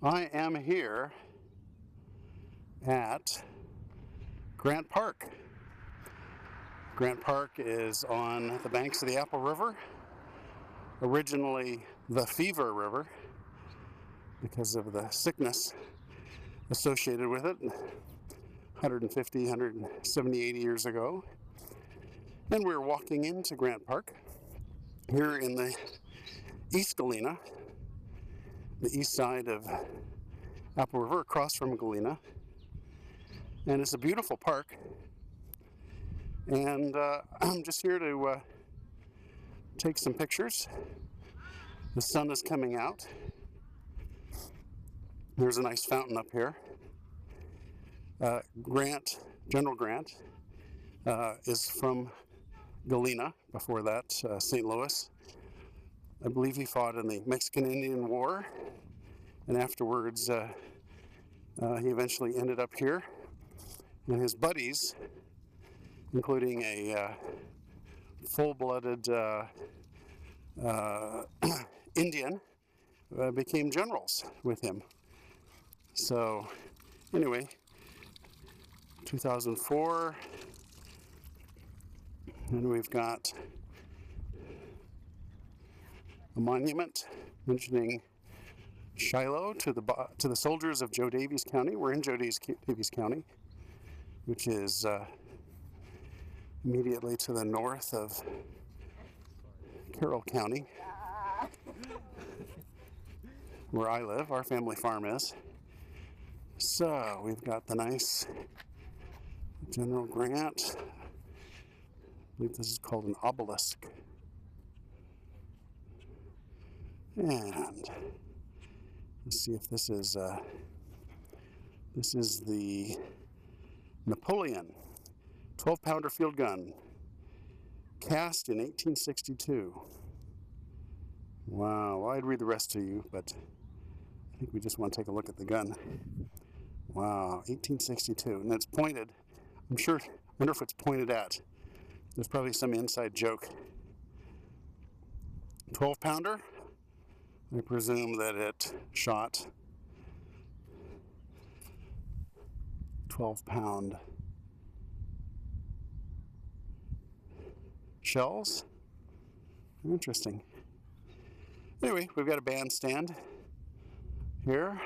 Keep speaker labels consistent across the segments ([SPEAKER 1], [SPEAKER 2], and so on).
[SPEAKER 1] I am here at Grant Park. Grant Park is on the banks of the Apple River, originally the Fever River because of the sickness associated with it 150, 170, 80 years ago. And we're walking into Grant Park here in the East Galena, the east side of Apple River, across from Galena. And it's a beautiful park. And I'm just here to take some pictures. The sun is coming out. There's a nice fountain up here. General Grant, is from Galena, before that St. Louis. I believe he fought in the Mexican-Indian War, and afterwards he eventually ended up here. And his buddies, including a full-blooded Indian, became generals with him. So anyway, 2004, and we've got a monument mentioning Shiloh to the soldiers of Joe Daviess County. We're in Joe Daviess County, which is immediately to the north of Carroll County, where I live, our family farm is. So we've got the nice General Grant. I believe this is called an obelisk. And let's see if this is the Napoleon 12-pounder field gun, cast in 1862. Wow, well, I'd read the rest to you, but I think we just want to take a look at the gun. Wow, 1862, and it's pointed. I wonder if it's pointed at. There's probably some inside joke. 12-pounder. I presume that it shot 12-pound shells. Interesting. Anyway, we've got a bandstand here.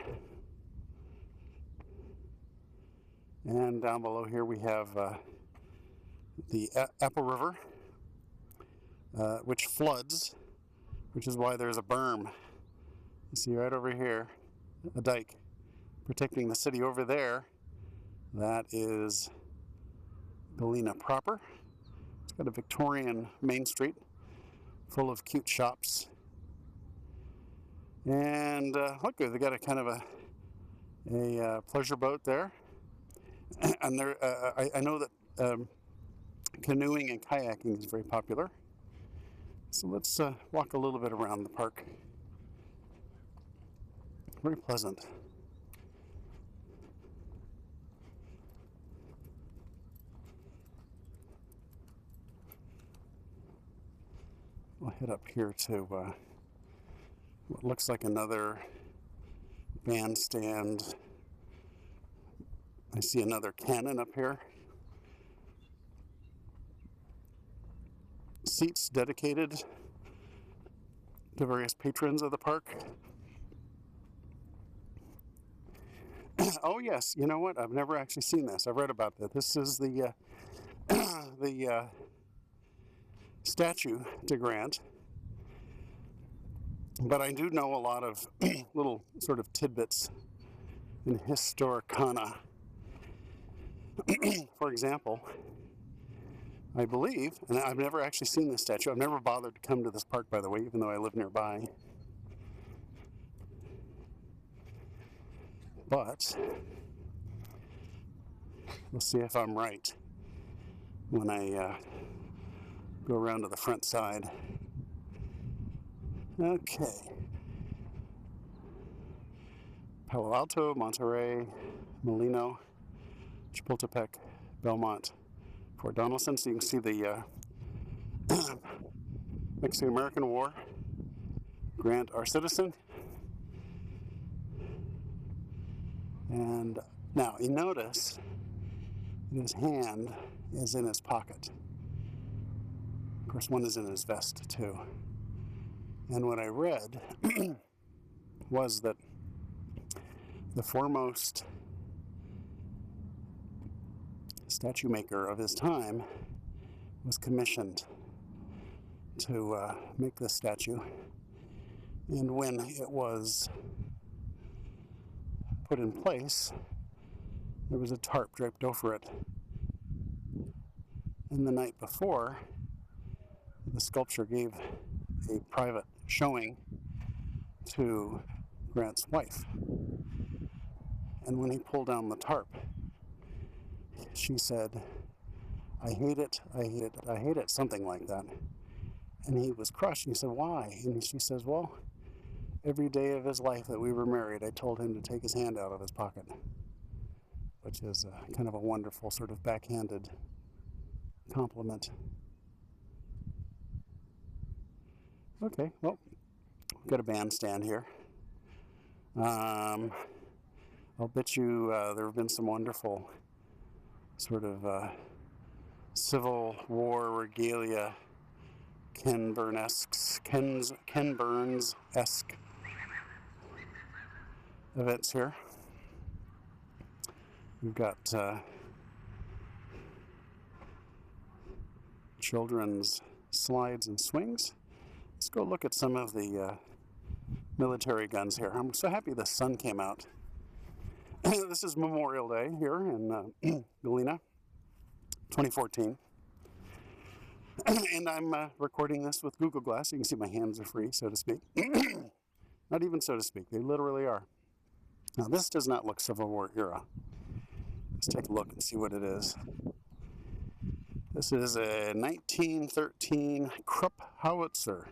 [SPEAKER 1] And down below here we have the Apple River, which floods, which is why there's a berm. You see right over here, a dike protecting the city over there. That is Galena proper. It's got a Victorian main street full of cute shops. And look, they got a kind of a pleasure boat there. And there, I know that canoeing and kayaking is very popular. So let's walk a little bit around the park. Very pleasant. We'll head up here to what looks like another bandstand. I see another cannon up here. Seats dedicated to various patrons of the park. Oh yes, you know what? I've never actually seen this. I've read about that. This is the the statue to Grant. But I do know a lot of little sort of tidbits in historicana. For example, I believe, and I've never actually seen this statue. I've never bothered to come to this park, by the way, even though I live nearby. But we'll see if I'm right when I go around to the front side. Okay. Palo Alto, Monterey, Molino, Chapultepec, Belmont, Fort Donelson. So you can see the Mexican-American War. Grant, our citizen. And now you notice his hand is in his pocket. Of course, one is in his vest too. And what I read was that the foremost statue maker of his time was commissioned to make this statue. And when it was put in place, there was a tarp draped over it. And the night before, the sculptor gave a private showing to Grant's wife. And when he pulled down the tarp, she said, "I hate it, I hate it, I hate it," something like that. And he was crushed. And he said, "Why?" And she says, "Well, every day of his life that we were married, I told him to take his hand out of his pocket," which is kind of a wonderful sort of backhanded compliment. Okay, well, we've got a bandstand here. I'll bet you there have been some wonderful sort of Civil War regalia, Ken Burns-esque events here. We've got children's slides and swings. Let's go look at some of the military guns here. I'm so happy the sun came out. This is Memorial Day here in Galena, 2014. And I'm recording this with Google Glass. You can see my hands are free, so to speak. Not even so to speak, they literally are. Now this does not look Civil War era. Let's take a look and see what it is. This is a 1913 Krupp howitzer,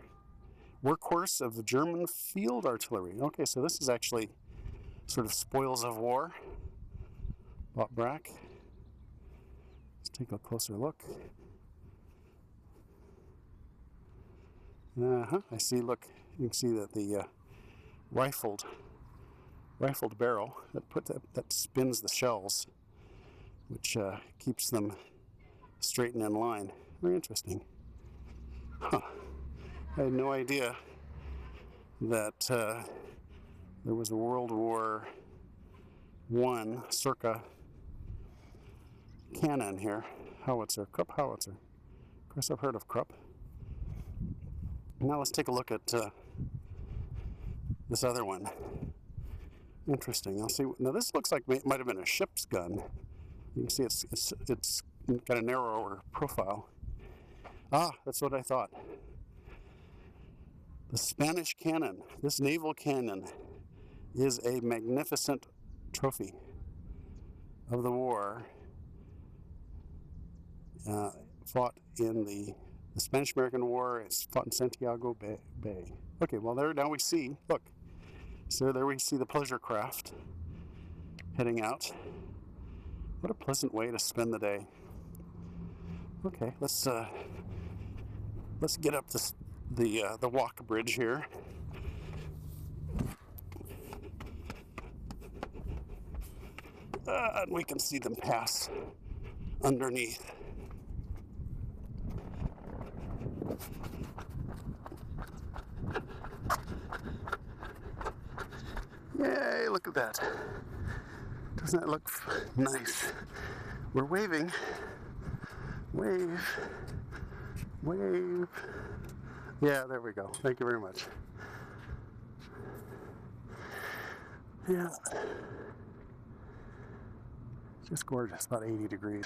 [SPEAKER 1] workhorse of the German field artillery. Okay, so this is actually sort of spoils of war. Bought Brack. Let's take a closer look. I see, look, you can see that the rifled barrel that spins the shells, which keeps them straight and in line. Very interesting. Huh. I had no idea that there was a World War I circa cannon here. Howitzer, Krupp howitzer. Of course, I've heard of Krupp. Now let's take a look at this other one. Interesting. I'll see. Now this looks like it might have been a ship's gun. You can see it's got a narrower profile. Ah, that's what I thought. The Spanish cannon. This naval cannon is a magnificent trophy of the war fought in the Spanish-American War. It's fought in Santiago Bay. Okay, well now we see, look, so there we see the pleasure craft heading out. What a pleasant way to spend the day. Okay, let's get up the walk bridge here. And we can see them pass underneath. Yay, look at that. Doesn't that look nice? We're waving. Wave. Wave. Yeah, there we go. Thank you very much. Yeah. Just gorgeous, about 80 degrees.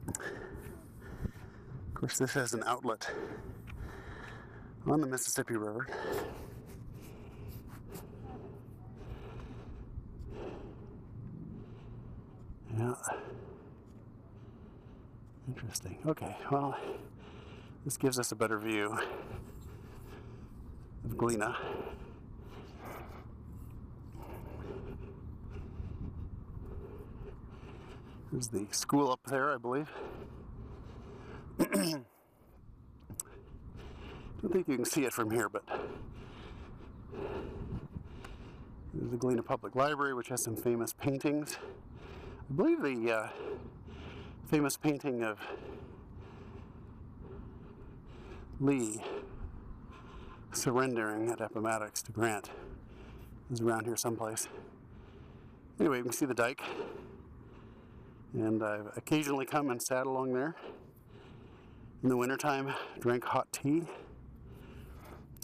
[SPEAKER 1] Of course, this has an outlet on the Mississippi River. Yeah. Interesting. Okay, well, this gives us a better view of Galena. There's the school up there, I believe. Don't think you can see it from here, but There's the Galena Public Library, which has some famous paintings. I believe the famous painting of Lee surrendering at Appomattox to Grant is around here someplace. Anyway, you can see the dike, and I've occasionally come and sat along there. In the wintertime, drank hot tea.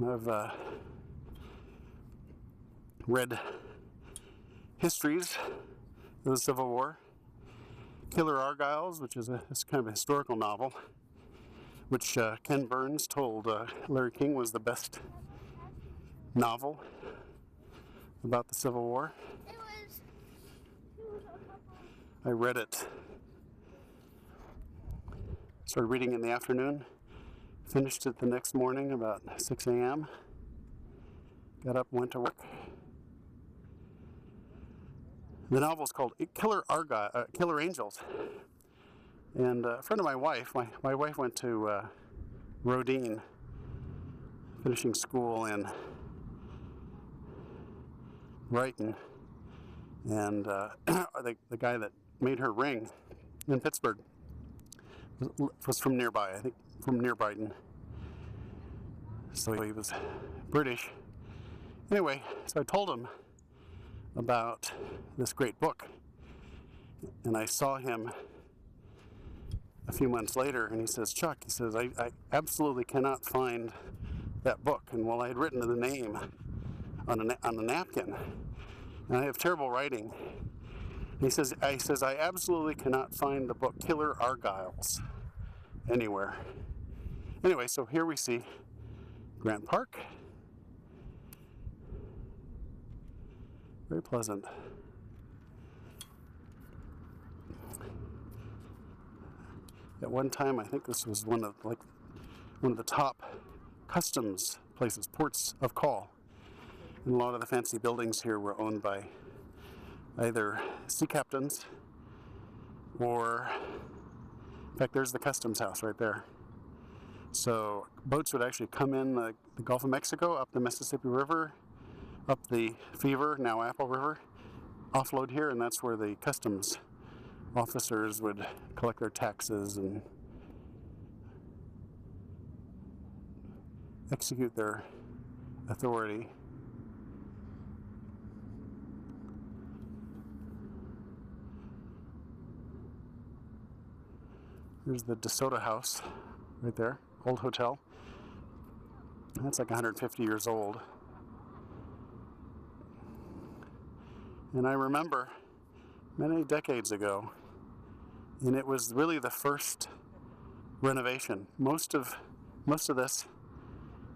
[SPEAKER 1] I've read histories of the Civil War. Killer Argyles, which is kind of a historical novel, which Ken Burns told Larry King was the best novel about the Civil War. I read it, started reading it in the afternoon, finished it the next morning about 6 a.m., got up and went to work. The novel is called Killer Angels. And a friend of my wife, my wife went to Rodin, finishing school in Brighton. And the guy that made her ring in Pittsburgh was from nearby, I think from near Brighton. So he was British. Anyway, so I told him about this great book, and I saw him a few months later, and he says, Chuck, he says, I absolutely cannot find that book. And well, I had written the name on a napkin, and I have terrible writing. And he says, I absolutely cannot find the book Killer Argyles anywhere. Anyway, so here we see Grant Park. Very pleasant. At one time, I think this was one of the top customs places, ports of call. And a lot of the fancy buildings here were owned by either sea captains or, in fact, there's the customs house right there. So boats would actually come in the Gulf of Mexico, up the Mississippi River, up the Fever, now Apple River, offload here, and that's where the customs officers would collect their taxes and execute their authority. There's the DeSoto House right there, old hotel. That's like 150 years old. And I remember many decades ago, and it was really the first renovation. Most of this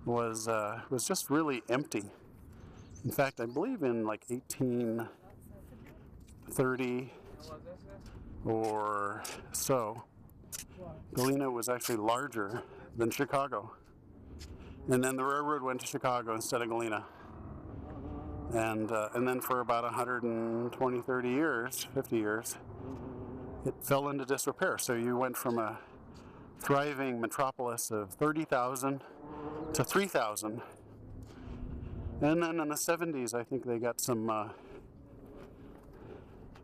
[SPEAKER 1] was just really empty. In fact, I believe in like 1830 or so, Galena was actually larger than Chicago. And then the railroad went to Chicago instead of Galena. And then for about 120, 30 years, 50 years, it fell into disrepair. So you went from a thriving metropolis of 30,000 to 3,000. And then in the 70s, I think they got some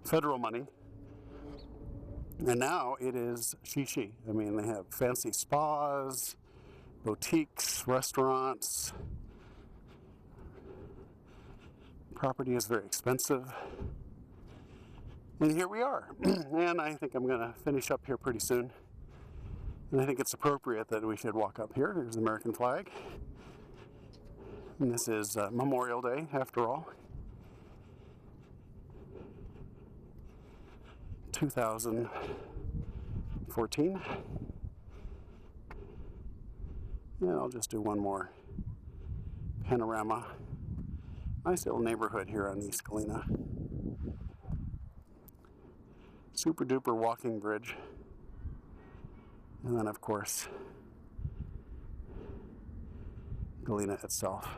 [SPEAKER 1] federal money. And now it is shishi. I mean, they have fancy spas, boutiques, restaurants. Property is very expensive. And here we are. And I think I'm going to finish up here pretty soon. And I think it's appropriate that we should walk up here. There's the American flag. And this is Memorial Day, after all. 2014. And I'll just do one more panorama. Nice little neighborhood here on East Galena. Super duper walking bridge. And then, of course, Galena itself.